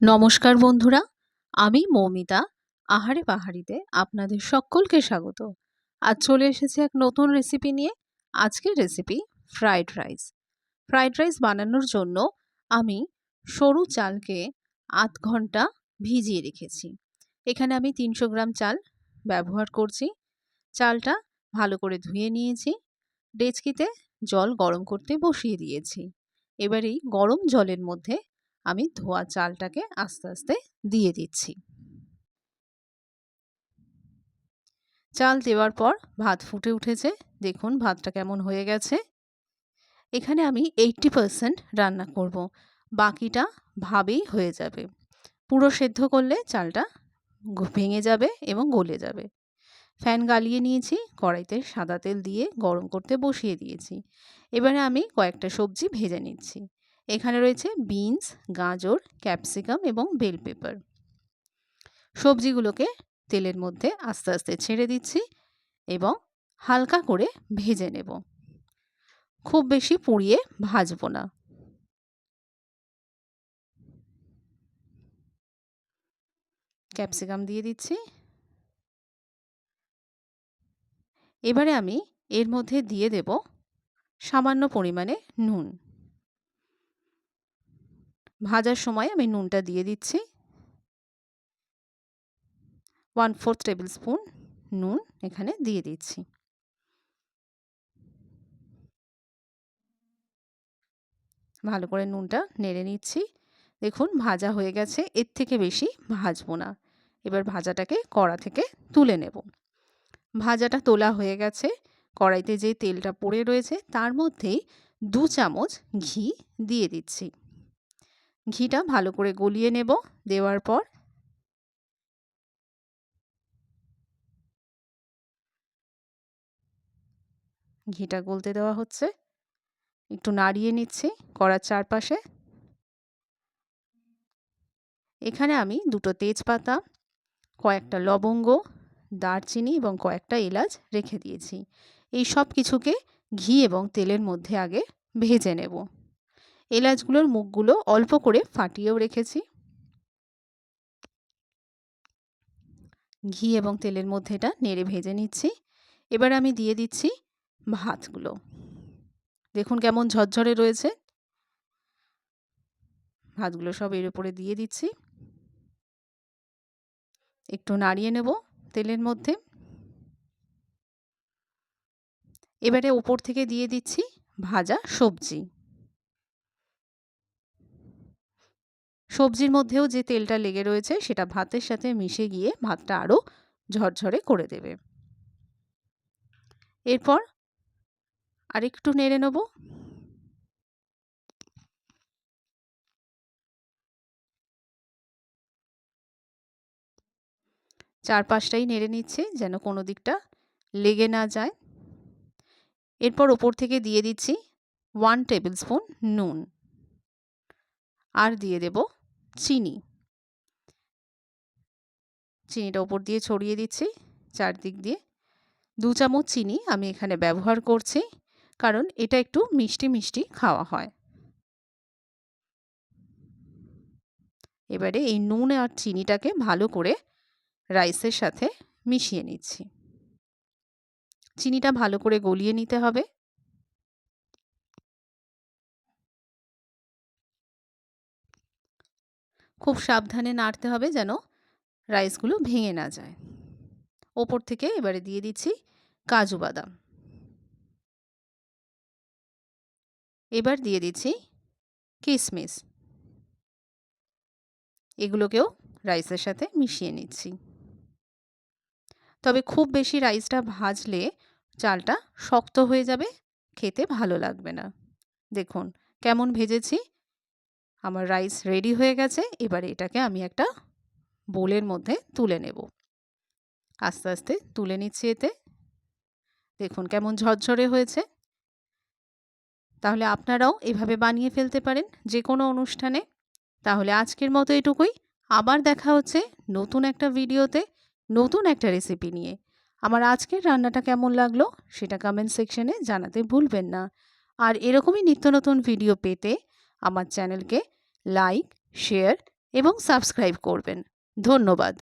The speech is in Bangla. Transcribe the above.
নমস্কার বন্ধুরা, আমি মৌমিতা আহারে পাহাড়িতে আপনাদের সকলকে স্বাগত। আজ চলে এসেছি এক নতুন রেসিপি নিয়ে। আজকের recipe fried rice. Fried rice বানানোর জন্য আমি সরু চালকে আধ ঘন্টা ভিজিয়ে রেখেছি। এখানে আমি 300 গ্রাম চাল ব্যবহার করছি। চালটা ভালো করে ধুয়ে নিয়েছি। ডেচকিতে জল গরম করতে বসিয়ে দিয়েছি। এবার এই গরম জলের মধ্যে আমি ধোয়া চালটাকে আস্তে আস্তে দিয়ে দিচ্ছি। চাল দেওয়ার পর ভাত ফুটে উঠেছে। দেখুন ভাতটা কেমন হয়ে গেছে। এখানে আমি 80% রান্না করব, বাকিটা ভাবেই হয়ে যাবে। পুরো সেদ্ধ করলে চালটা ভেঙে যাবে এবং গলে যাবে। ফ্যান গালিয়ে নিয়েছি, কড়াইতে সাদা তেল দিয়ে গরম করতে বসিয়ে দিয়েছি। এবারে আমি কয়েকটা সবজি ভেজে নিচ্ছি। এখানে রয়েছে বিনস, গাজর, ক্যাপসিকাম এবং বেল পেপার। সবজিগুলোকে তেলের মধ্যে আস্তে আস্তে ছেড়ে দিচ্ছি এবং হালকা করে ভেজে নেব। খুব বেশি পুড়িয়ে ভাজবো না। ক্যাপসিকাম দিয়ে দিচ্ছি। এবারে আমি এর মধ্যে দিয়ে দেব সামান্য পরিমাণে নুন। ভাজার সময় আমি নুনটা দিয়ে দিচ্ছি। 1/4 টেবিল স্পুন নুন এখানে দিয়ে দিচ্ছি। ভালো করে নুনটা নেড়ে নিচ্ছি। দেখুন ভাজা হয়ে গেছে, এর থেকে বেশি ভাজবো না। এবার ভাজাটাকে কড়া থেকে তুলে নেব। ভাজাটা তোলা হয়ে গেছে। কড়াইতে যে তেলটা পড়ে রয়েছে তার মধ্যেই 2 চামচ ঘি দিয়ে দিচ্ছি। ঘিটা ভালো করে গলিয়ে নেব। দেওয়ার পর ঘিটা গলতে দেওয়া হচ্ছে। একটু নাড়িয়ে নিচ্ছি কড়ার চারপাশে। এখানে আমি 2টো তেজপাতা, কয়েকটা লবঙ্গ, দারচিনি এবং কয়েকটা এলাচ রেখে দিয়েছি। এই সব কিছুকে ঘি এবং তেলের মধ্যে আগে ভেজে নেব। এলাচগুলোর মুখগুলো অল্প করে ফাটিয়েও রেখেছি। ঘি এবং তেলের মধ্যে এটা নেড়ে ভেজে নিচ্ছি। এবার আমি দিয়ে দিচ্ছি ভাতগুলো। দেখুন কেমন ঝরঝরে রয়েছে। ভাতগুলো সব এর উপরে দিয়ে দিচ্ছি। একটু নাড়িয়ে নেব তেলের মধ্যে। এবারে উপর থেকে দিয়ে দিচ্ছি ভাজা সবজি। সবজির মধ্যেও যে তেলটা লেগে রয়েছে সেটা ভাতের সাথে মিশে গিয়ে ভাতটা আরও ঝরঝরে করে দেবে। এরপর আরেকটু নেড়ে নেব। চারপাশটাই নেড়ে নিচ্ছি যেন কোনো দিকটা লেগে না যায়। এরপর ওপর থেকে দিয়ে দিচ্ছি 1 টেবিল স্পুন নুন আর দিয়ে দেব চিনি। চিনিটা ওপর দিয়ে ছড়িয়ে দিচ্ছি চারদিক দিয়ে। 2 চামচ চিনি আমি এখানে ব্যবহার করছি, কারণ এটা একটু মিষ্টি মিষ্টি খাওয়া হয়। এবারে এই নুন আর চিনিটাকে ভালো করে রাইসের সাথে মিশিয়ে নিচ্ছি। চিনিটা ভালো করে গলিয়ে নিতে হবে। খুব সাবধানে নাড়তে হবে যেন রাইসগুলো ভেঙে না যায়। ওপর থেকে এবারে দিয়ে দিচ্ছি কাজু বাদাম। এবার দিয়ে দিচ্ছি কিশমিশ। এগুলোকেও রাইসের সাথে মিশিয়ে নিচ্ছি। তবে খুব বেশি রাইসটা ভাজলে চালটা শক্ত হয়ে যাবে, খেতে ভালো লাগবে না। দেখুন কেমন ভেজেছি। আমার রাইস রেডি হয়ে গেছে। এবারে এটাকে আমি একটা বোলের মধ্যে তুলে নেব। আস্তে আস্তে তুলে নিচ্ছি এতে। দেখুন কেমন ঝরঝরে হয়েছে। তাহলে আপনারাও এভাবে বানিয়ে ফেলতে পারেন যে কোনো অনুষ্ঠানে। তাহলে আজকের মতো এটুকুই। আবার দেখা হচ্ছে নতুন একটা ভিডিওতে, নতুন একটা রেসিপি নিয়ে। আমার আজকের রান্নাটা কেমন লাগলো সেটা কমেন্ট সেকশনে জানাতে ভুলবেন না। আর এরকমই নিত্য নতুন ভিডিও পেতে আমার চ্যানেলকে লাইক, শেয়ার এবং সাবস্ক্রাইব করবেন। ধন্যবাদ।